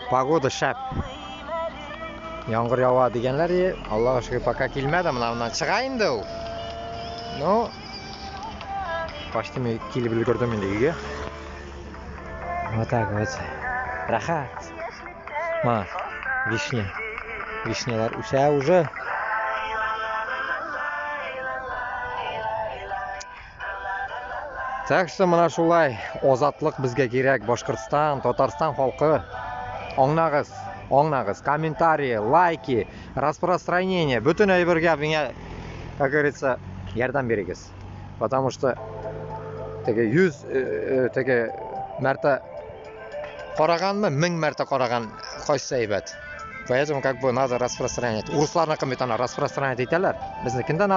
Погода шәп. Яңгыр ява дигәнләр, Аллаһка шөкер, пока килмәде, моннан чыгайын да ул. Ну, почти мен килеп өлгердем инде өйгә. Вот так вот. Рахат. Ма, вишня. Вишнялар үсә уже. Так что мына шулай азатлык безгә кирәк. Башкортстан, Татарстан халкы. Аңнагыз, комментарий, лайки, распространение. Бүтән әйбергә миңа, как говорится, ярдәм бирегез. Потому что теге 100 теге мәртә караганмы, 1000 мәртә караган кайсы әйбәт. Поэтому как бы надо распространять. Урысларны кем бит аны распространять итәләр. Безнекендә